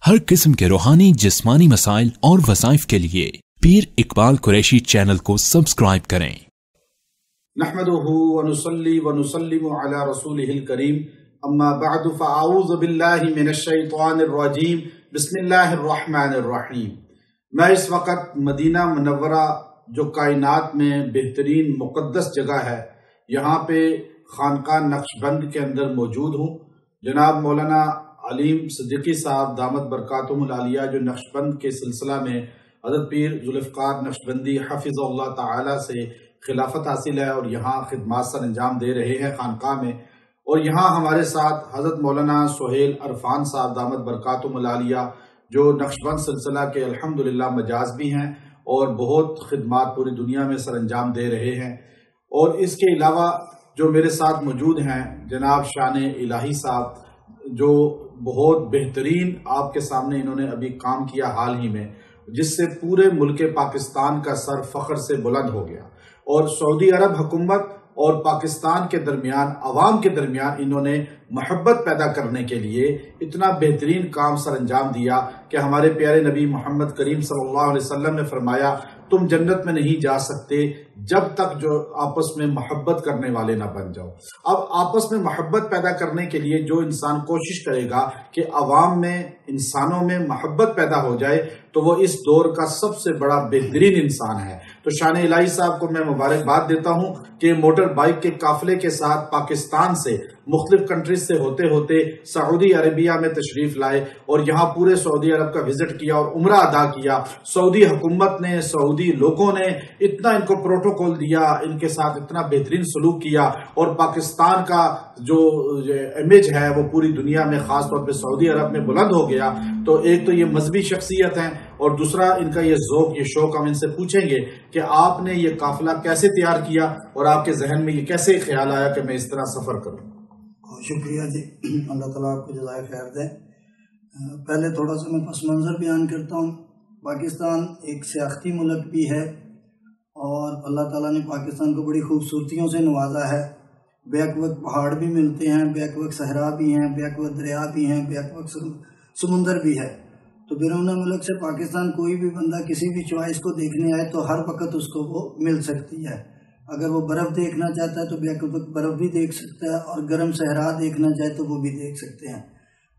ہر قسم کے روحانی جسمانی مسائل اور وظائف کے لیے پیر اقبال قریشی چینل کو سبسکرائب کریں۔ نحمده ونصلي ونسلم على رسوله الكريم اما بعد فاعوذ باللہ من الشیطان الرجیم بسم اللہ الرحمن الرحیم۔ میں اس وقت مدینہ منورہ جو کائنات میں بہترین مقدس جگہ ہے، یہاں پہ خانقاہ نقشبند کے اندر موجود ہوں۔ جناب مولانا علیم صدیقی صاحب دامت برکاتہم العالیہ جو نقشبند کے سلسلہ میں حضرت پیر ذوالفقار نقشبندی حفظ اللہ تعالی سے خلافت حاصل ہے اور یہاں خدمات سر انجام دے رہے ہیں خانقاہ میں، اور یہاں ہمارے ساتھ حضرت مولانا سہیل عرفان صاحب دامت برکاتہم العالیہ جو نقشبند سلسلہ کے الحمدللہ مجاز بھی ہیں اور بہت خدمات پوری دنیا میں سر انجام دے رہے ہیں۔ اور اس کے علاوہ جو میرے ساتھ موجود ہیں جناب شان الہی صاحب جو بہت بہترین آپ کے سامنے انہوں نے ابھی کام کیا حال ہی میں، جس سے پورے ملک پاکستان کا سر فخر سے بلند ہو گیا، اور سعودی عرب حکومت اور پاکستان کے درمیان عوام کے درمیان انہوں نے محبت پیدا کرنے کے لیے اتنا بہترین کام سر انجام دیا کہ ہمارے پیارے نبی محمد کریم صلی اللہ علیہ وسلم نے فرمایا تم جنت میں نہیں جا سکتے جب تک جو آپس میں محبت کرنے والے نہ بن جاؤ۔ اب آپس میں محبت پیدا کرنے کے لیے جو انسان کوشش کرے گا کہ عوام میں انسانوں میں محبت پیدا ہو جائے تو وہ اس دور کا سب سے بڑا بہترین انسان ہے۔ تو شان الہی صاحب کو میں مبارکباد دیتا ہوں کہ موٹر بائک کے قافلے کے ساتھ پاکستان سے مختلف کنٹریز سے ہوتے ہوتے سعودی عربیہ میں تشریف لائے اور یہاں پورے سعودی عرب کا وزٹ کیا اور عمرہ ادا کیا۔ سعودی حکومت نے، سعودی لوگوں نے اتنا ان کو پروٹوکول دیا، ان کے ساتھ اتنا بہترین سلوک کیا، اور پاکستان کا جو امیج ہے وہ پوری دنیا میں خاص طور پہ سعودی عرب میں بلند ہو گیا۔ تو ایک تو یہ مذہبی شخصیت ہیں، اور دوسرا ان کا یہ ذوق، یہ شوق ہم ان سے پوچھیں گے کہ آپ نے یہ قافلہ کیسے تیار کیا اور آپ کے ذہن میں یہ کیسے خیال آیا کہ میں اس طرح سفر کروں؟ شکریہ جی، اللہ تعالیٰ آپ کو جزائے خیر دے۔ پہلے تھوڑا سا میں پس منظر بیان کرتا ہوں۔ پاکستان ایک سیاحتی ملک بھی ہے اور اللہ تعالیٰ نے پاکستان کو بڑی خوبصورتیوں سے نوازا ہے۔ بیک وقت پہاڑ بھی ملتے ہیں، بیک وقت صحرا بھی ہیں، بیک وقت دریا بھی ہیں، بیک وقت سمندر بھی ہے۔ تو بیرون ملک سے پاکستان کوئی بھی بندہ کسی بھی چوائس کو دیکھنے آئے تو ہر وقت اس کو وہ مل سکتی ہے۔ اگر وہ برف دیکھنا چاہتا ہے تو بیک وقت برف بھی دیکھ سکتا ہے، اور گرم صحرا دیکھنا چاہے تو وہ بھی دیکھ سکتے ہیں۔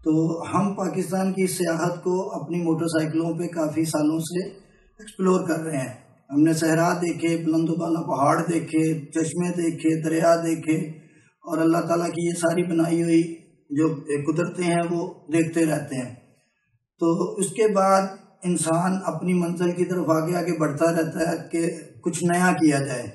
تو ہم پاکستان کی سیاحت کو اپنی موٹر سائیکلوں پہ کافی سالوں سے ایکسپلور کر رہے ہیں۔ ہم نے صحرا دیکھے، بلند و بالا پہاڑ دیکھے، چشمے دیکھے، دریا دیکھے، اور اللہ تعالیٰ کی یہ ساری بنائی ہوئی جو قدرتیں ہیں وہ دیکھتے رہتے ہیں۔ تو اس کے بعد انسان اپنی منزل کی طرف آگے آگے بڑھتا رہتا ہے کہ کچھ نیا کیا جائے۔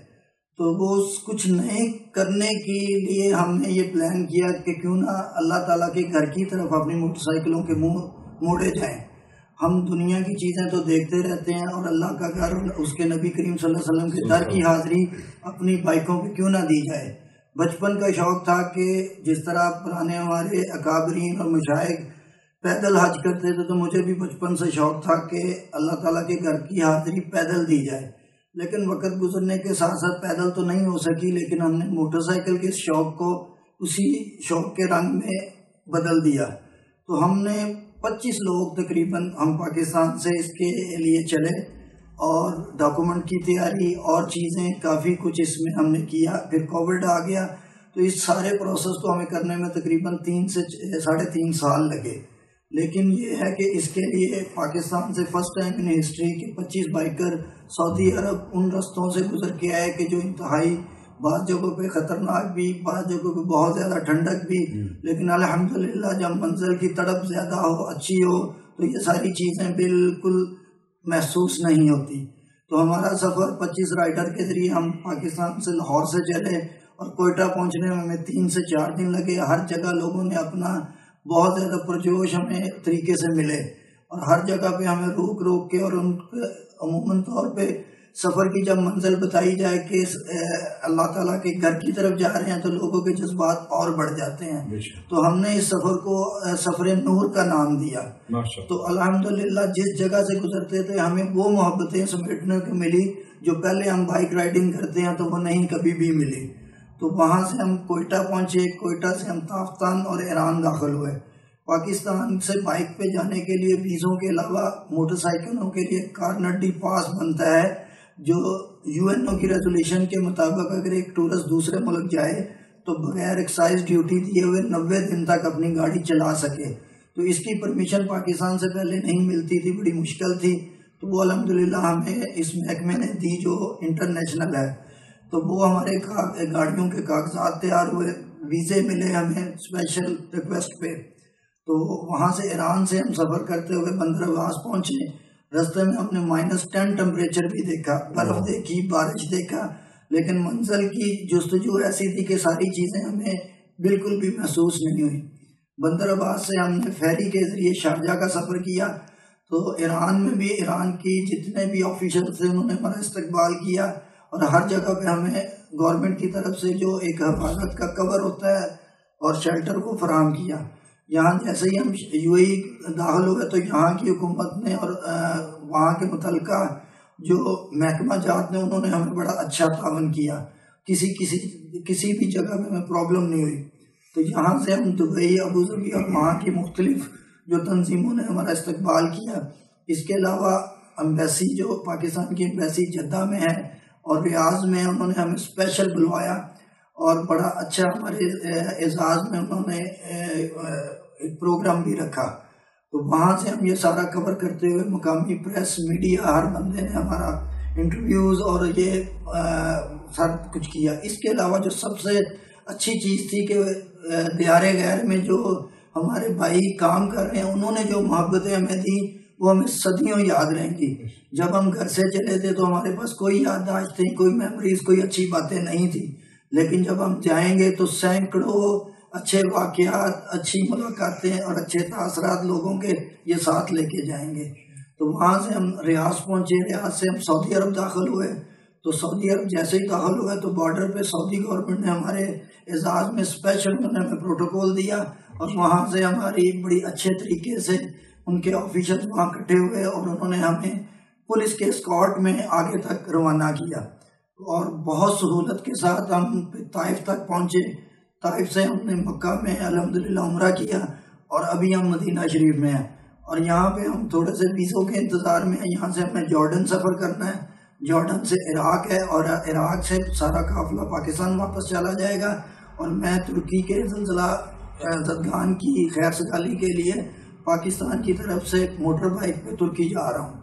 تو وہ کچھ نئے کرنے کے لیے ہم نے یہ پلان کیا کہ کیوں نہ اللہ تعالیٰ کے گھر کی طرف اپنی موٹر سائیکلوں کے منہ موڑے جائیں۔ ہم دنیا کی چیزیں تو دیکھتے رہتے ہیں، اور اللہ کا گھر، اس کے نبی کریم صلی اللہ علیہ وسلم کے در کی حاضری اپنی بائکوں پہ کیوں نہ دی جائے۔ بچپن کا شوق تھا کہ جس طرح پرانے ہمارے اکابرین اور مشائخ پیدل حج کرتے تھے تو مجھے بھی بچپن سے شوق تھا کہ اللہ تعالیٰ کے گھر کی حاضری پیدل دی جائے۔ لیکن وقت گزرنے کے ساتھ ساتھ پیدل تو نہیں ہو سکی، لیکن ہم نے موٹر سائیکل کے شوق کو اسی شوق کے رنگ میں بدل دیا۔ تو ہم نے 25 لوگ تقریباً ہم پاکستان سے اس کے لیے چلے، اور ڈاکومنٹ کی تیاری اور چیزیں کافی کچھ اس میں ہم نے کیا۔ پھر کووڈ آ گیا تو اس سارے پروسیس کو ہمیں کرنے میں تقریباً 3 سے 3.5 سال لگے۔ لیکن یہ ہے کہ اس کے لیے پاکستان سے فرسٹ ٹائم ان ہسٹری کے 25 بائکر سعودی عرب ان رستوں سے گزر کے آئے کہ جو انتہائی بعض جگہوں پہ خطرناک بھی، بعض جگہوں پہ بہت زیادہ ٹھنڈک بھی، لیکن الحمدللہ جب منزل کی تڑپ زیادہ ہو، اچھی ہو، تو یہ ساری چیزیں بالکل محسوس نہیں ہوتی۔ تو ہمارا سفر 25 رائڈر کے ذریعے ہم پاکستان سے لاہور سے چلے، اور کوئٹہ پہنچنے میں ہمیں 3 سے 4 دن لگے۔ ہر جگہ لوگوں نے اپنا بہت زیادہ پرجوش ہمیں طریقے سے ملے، اور ہر جگہ پہ ہمیں روک روک کے، اور ان کے عموماً طور پہ سفر کی جب منزل بتائی جائے کہ اللہ تعالیٰ کے گھر کی طرف جا رہے ہیں تو لوگوں کے جذبات اور بڑھ جاتے ہیں۔ تو ہم نے اس سفر کو سفر نور کا نام دیا۔ تو الحمدللہ جس جگہ سے گزرتے تھے ہمیں وہ محبتیں سمیٹنے کو ملی جو پہلے ہم بائک رائڈنگ کرتے ہیں تو وہ نہیں کبھی بھی ملی۔ تو وہاں سے ہم کوئٹہ پہنچے، کوئٹہ سے ہم تافتان اور ایران داخل ہوئے۔ پاکستان سے بائک پہ جانے کے لیے ویزوں کے علاوہ موٹر سائیکلوں کے لیے کارنر پاس بنتا ہے، جو UN کی ریزولیشن کے مطابق اگر ایک ٹورسٹ دوسرے ملک جائے تو بغیر ایکسائز ڈیوٹی دیے ہوئے 90 دن تک اپنی گاڑی چلا سکے. تو اس کی پرمیشن پاکستان سے پہلے نہیں ملتی تھی، بڑی مشکل تھی. تو وہ الحمدللہ ہمیں اس محکمے نے دی جو انٹرنیشنل ہے. تو وہ ہمارے گاڑیوں کے کاغذات تیار ہوئے، ویزے ملے ہمیں اسپیشل ریکویسٹ پہ. تو وہاں سے ایران سے ہم سفر کرتے ہوئے بندر عباس پہنچے. رستے میں ہم نے -10 ٹمپریچر بھی دیکھا، برف دیکھی، بارش دیکھا، لیکن منزل کی جستجو ایسی تھی کہ ساری چیزیں ہمیں بالکل بھی محسوس نہیں ہوئی. بندر عباس سے ہم نے فیری کے ذریعے شارجہ کا سفر کیا. تو ایران میں بھی ایران کی جتنے بھی آفیشل تھے انہوں نے ہمارا استقبال کیا، اور ہر جگہ پہ ہمیں گورنمنٹ کی طرف سے جو ایک حفاظت کا کور ہوتا ہے اور شیلٹر کو فراہم کیا. یہاں جیسے ہی ہم UAE داخل ہوئے تو یہاں کی حکومت نے اور وہاں کے متعلقہ جو محکمہ جات نے انہوں نے ہمیں بڑا اچھا تعاون کیا. کسی بھی جگہ میں ہمیں پرابلم نہیں ہوئی. تو یہاں سے ہم دبئی، ابوظہبی اور وہاں کی مختلف جو تنظیموں نے ہمارا استقبال کیا. اس کے علاوہ امبیسی جو پاکستان کی امبیسی جدہ میں ہے اور ریاض میں، انہوں نے ہمیں اسپیشل بلوایا اور بڑا اچھا ہمارے اعزاز میں انہوں نے ایک پروگرام بھی رکھا. تو وہاں سے ہم یہ سارا کور کرتے ہوئے مقامی پریس، میڈیا، ہر بندے نے ہمارا انٹرویوز اور یہ سب کچھ کیا. اس کے علاوہ جو سب سے اچھی چیز تھی کہ دیار غیر میں جو ہمارے بھائی کام کر رہے ہیں انہوں نے جو محبتیں ہمیں دیں وہ ہمیں صدیوں یاد رہیں گی. جب ہم گھر سے چلے تھے تو ہمارے پاس کوئی یادداشت نہیں، کوئی میموریز، کوئی اچھی باتیں نہیں تھی، لیکن جب ہم جائیں گے تو سینکڑوں اچھے واقعات، اچھی ملاقاتیں اور اچھے تاثرات لوگوں کے یہ ساتھ لے کے جائیں گے. تو وہاں سے ہم ریاض پہنچے. ریاض سے ہم سعودی عرب داخل ہوئے. تو سعودی عرب جیسے ہی داخل ہوئے تو بارڈر پہ سعودی گورنمنٹ نے ہمارے اعزاز میں اسپیشل انہوں نے ہمیں پروٹوکول دیا، اور وہاں سے ہماری بڑی اچھے طریقے سے ان کے آفیشل وہاں اکٹھے ہوئے اور انہوں نے ہمیں پولیس کے اسکارٹ میں آگے تک روانہ کیا. اور بہت سہولت کے ساتھ ہم طائف تک پہنچے. طائف سے ہم نے مکہ میں الحمدللہ عمرہ کیا، اور ابھی ہم مدینہ شریف میں ہیں. اور یہاں پہ ہم تھوڑے سے ویزوں کے انتظار میں ہیں. یہاں سے ہمیں جارڈن سفر کرنا ہے، جارڈن سے عراق ہے، اور عراق سے سارا قافلہ پاکستان واپس چلا جائے گا. اور میں ترکی کے زلزلہ زدگان کی خیر سگالی کے لیے پاکستان کی طرف سے موٹر بائک پہ ترکی جا رہا ہوں.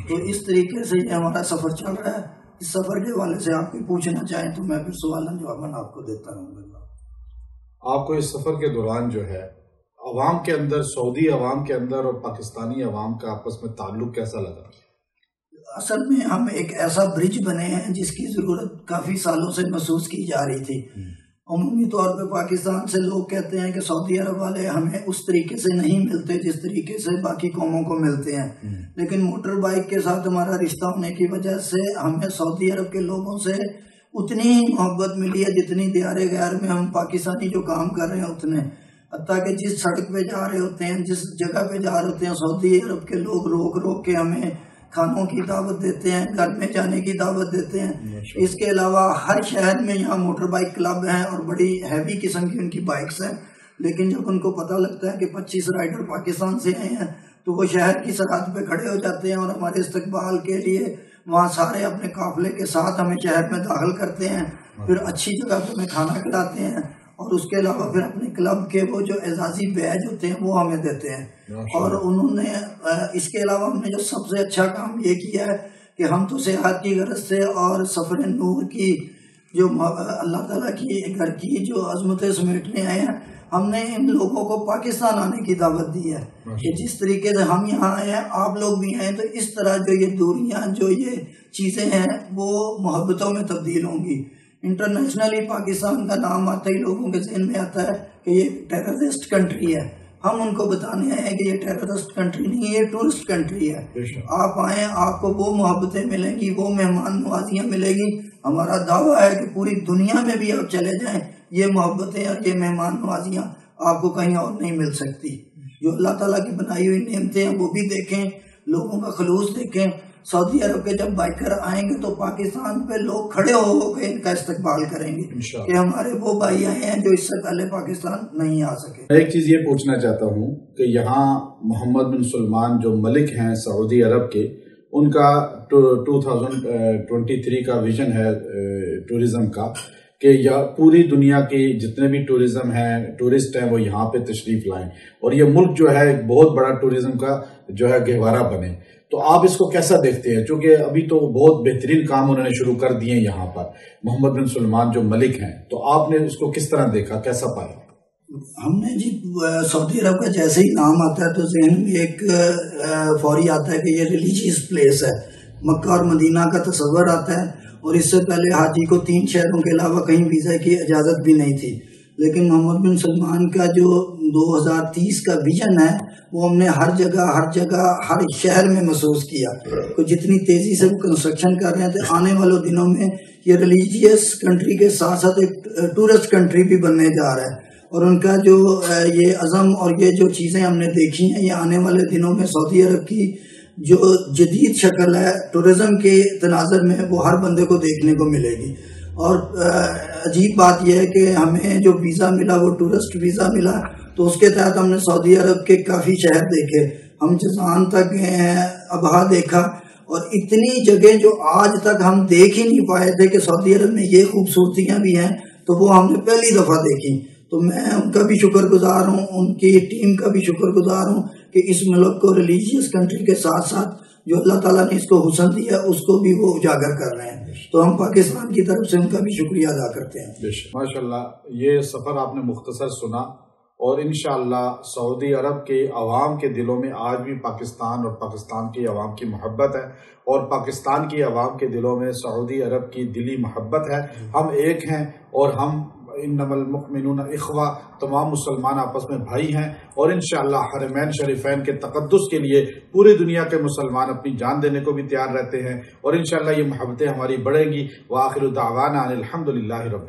تو اس طریقے سے یہ ہمارا سفر چل رہا ہے. اس سفر کے حوالے سے آپ کوئی پوچھنا چاہیں تو میں پھر سوال جواب آپ کو دیتا رہوں گا. آپ کو اس سفر کے دوران جو ہے عوام کے اندر، سعودی عوام کے اندر اور پاکستانی عوام کا آپس میں تعلق کیسا لگا؟ اصل میں ہم ایک ایسا برج بنے ہیں جس کی ضرورت کافی سالوں سے محسوس کی جا رہی تھی. عمومی طور پہ پاکستان سے لوگ کہتے ہیں کہ سعودی عرب والے ہمیں اس طریقے سے نہیں ملتے جس طریقے سے باقی قوموں کو ملتے ہیں، لیکن موٹر بائک کے ساتھ ہمارا رشتہ ہونے کی وجہ سے ہمیں سعودی عرب کے لوگوں سے اتنی ہی محبت ملی ہے جتنی دیار غیر میں ہم پاکستانی جو کام کر رہے ہیں اتنے. حتیٰ کہ جس سڑک پہ جا رہے ہوتے ہیں، جس جگہ پہ جا رہے ہوتے ہیں، سعودی عرب کے لوگ روک کے ہمیں کھانوں کی دعوت دیتے ہیں، گھر میں جانے کی دعوت دیتے ہیں. اس کے علاوہ ہر شہر میں یہاں موٹر بائک کلب ہیں اور بڑی ہیوی قسم کی ان کی بائکس ہیں. لیکن جب ان کو پتہ لگتا ہے کہ 25 رائڈر پاکستان سے آئے ہیں تو وہ شہر کی سرحد پہ کھڑے ہو جاتے ہیں اور ہمارے استقبال کے لیے وہاں سارے اپنے قافلے کے ساتھ ہمیں شہر میں داخل کرتے ہیں. پھر اچھی جگہ پہ ہمیں کھانا کھلاتے ہیں، اور اس کے علاوہ پھر اپنے کلب کے وہ جو اعزازی بیج ہوتے ہیں وہ ہمیں دیتے ہیں. اور انہوں نے اس کے علاوہ ہم نے جو سب سے اچھا کام یہ کیا ہے کہ ہم تو سیاحت کی غرض سے اور سفر نور کی جو اللہ تعالیٰ کی گھر کی جو عظمتیں سمیٹنے آئے ہیں، ہم نے ان لوگوں کو پاکستان آنے کی دعوت دی ہے کہ جس طریقے سے ہم یہاں آئے ہیں آپ لوگ بھی آئیں، تو اس طرح جو یہ دوریاں، جو یہ چیزیں ہیں وہ محبتوں میں تبدیل ہوں گی. انٹرنیشنلی پاکستان کا نام آتا ہی لوگوں کے ذہن میں آتا ہے کہ یہ ٹیررسٹ کنٹری ہے. ہم ان کو بتانے آئے ہیں کہ یہ ٹیررسٹ کنٹری نہیں، یہ ٹورسٹ کنٹری ہے. آپ آئیں، آپ کو وہ محبتیں ملیں گی، وہ مہمان نوازیاں ملے گی. ہمارا دعویٰ ہے کہ پوری دنیا میں بھی آپ چلے جائیں، یہ محبتیں اور یہ مہمان نوازیاں آپ کو کہیں اور نہیں مل سکتی. جو اللہ تعالیٰ کی بنائی ہوئی نعمتیں ہیں وہ بھی دیکھیں، لوگوں کا خلوص دیکھیں. سعودی عرب کے جب بائکر آئیں گے تو پاکستان پہ لوگ کھڑے ہو کے ان کا استقبال کریں گے کہ ہمارے وہ بھائی آئے ہیں جو اس سے پہلے پاکستان نہیں آ سکے۔ میں ایک چیز یہ پوچھنا چاہتا ہوں کہ یہاں محمد بن سلمان جو ملک ہیں سعودی عرب کے، ان کا 2023 کا ویژن ہے ٹورزم کا کہ پوری دنیا کی جتنے بھی ٹورزم ہیں، ٹورسٹ ہیں، وہ یہاں پہ تشریف لائیں اور یہ ملک جو ہے ایک بہت بڑا ٹورزم کا جو ہے گہوارہ بنے۔ تو آپ اس کو کیسا دیکھتے ہیں؟ چونکہ ابھی تو بہت بہترین کام انہوں نے شروع کر دیے ہیں یہاں پر، محمد بن سلمان جو ملک ہیں، تو آپ نے اس کو کس طرح دیکھا، کیسا پایا؟ ہم نے جی سعودی عرب کا جیسے ہی نام آتا ہے تو ذہن میں ایک فوری آتا ہے کہ یہ ریلیجیس پلیس ہے۔ مکہ اور مدینہ کا تصور آتا ہے، اور اس سے پہلے حاجی کو 3 شہروں کے علاوہ کہیں ویزا کی اجازت بھی نہیں تھی، لیکن محمد بن سلمان کا جو 2030 کا ویژن ہے وہ ہم نے ہر جگہ ہر شہر میں محسوس کیا کہ جتنی تیزی سے وہ کنسٹرکشن کر رہے ہیں تو آنے والے دنوں میں یہ ریلیجیس کنٹری کے ساتھ ساتھ ایک ٹورسٹ کنٹری بھی بننے جا رہا ہے۔ اور ان کا جو یہ عزم اور یہ جو چیزیں ہم نے دیکھی ہیں، یہ آنے والے دنوں میں سعودی عرب کی جو جدید شکل ہے ٹورزم کے تناظر میں وہ ہر بندے کو دیکھنے کو ملے گی۔ اور عجیب بات یہ ہے کہ ہمیں جو ویزا ملا وہ ٹورسٹ ویزا ملا، تو اس کے تحت ہم نے سعودی عرب کے کافی شہر دیکھے، ہم جزان تک گئے ہیں، ابہا دیکھا، اور اتنی جگہ جو آج تک ہم دیکھ ہی نہیں پائے تھے کہ سعودی عرب میں یہ خوبصورتیاں بھی ہیں، تو وہ ہم نے پہلی دفعہ دیکھی۔ تو میں ان کا بھی شکر گزار ہوں، ان کی ٹیم کا بھی شکر گزار ہوں کہ اس ملک کو ریلیجیس کنٹری کے ساتھ ساتھ جو اللہ تعالیٰ نے اس کو حسن دیا اس کو بھی وہ اجاگر کر رہے ہیں، تو ہم پاکستان کی طرف سے ان کا بھی شکریہ ادا کرتے ہیں۔ ماشاءاللہ، یہ سفر آپ نے مختصر سنا، اور انشاءاللہ سعودی عرب کے عوام کے دلوں میں آج بھی پاکستان اور پاکستان کی عوام کی محبت ہے، اور پاکستان کی عوام کے دلوں میں سعودی عرب کی دلی محبت ہے۔ ہم ایک ہیں، اور ہم انما المؤمنون اخوہ، تمام مسلمان آپس میں بھائی ہیں، اور انشاءاللہ حرمین شریفین کے تقدس کے لیے پوری دنیا کے مسلمان اپنی جان دینے کو بھی تیار رہتے ہیں، اور انشاءاللہ یہ محبتیں ہماری بڑھیں گی۔ وآخر دعوانا ان الحمدللہ رب العالمین۔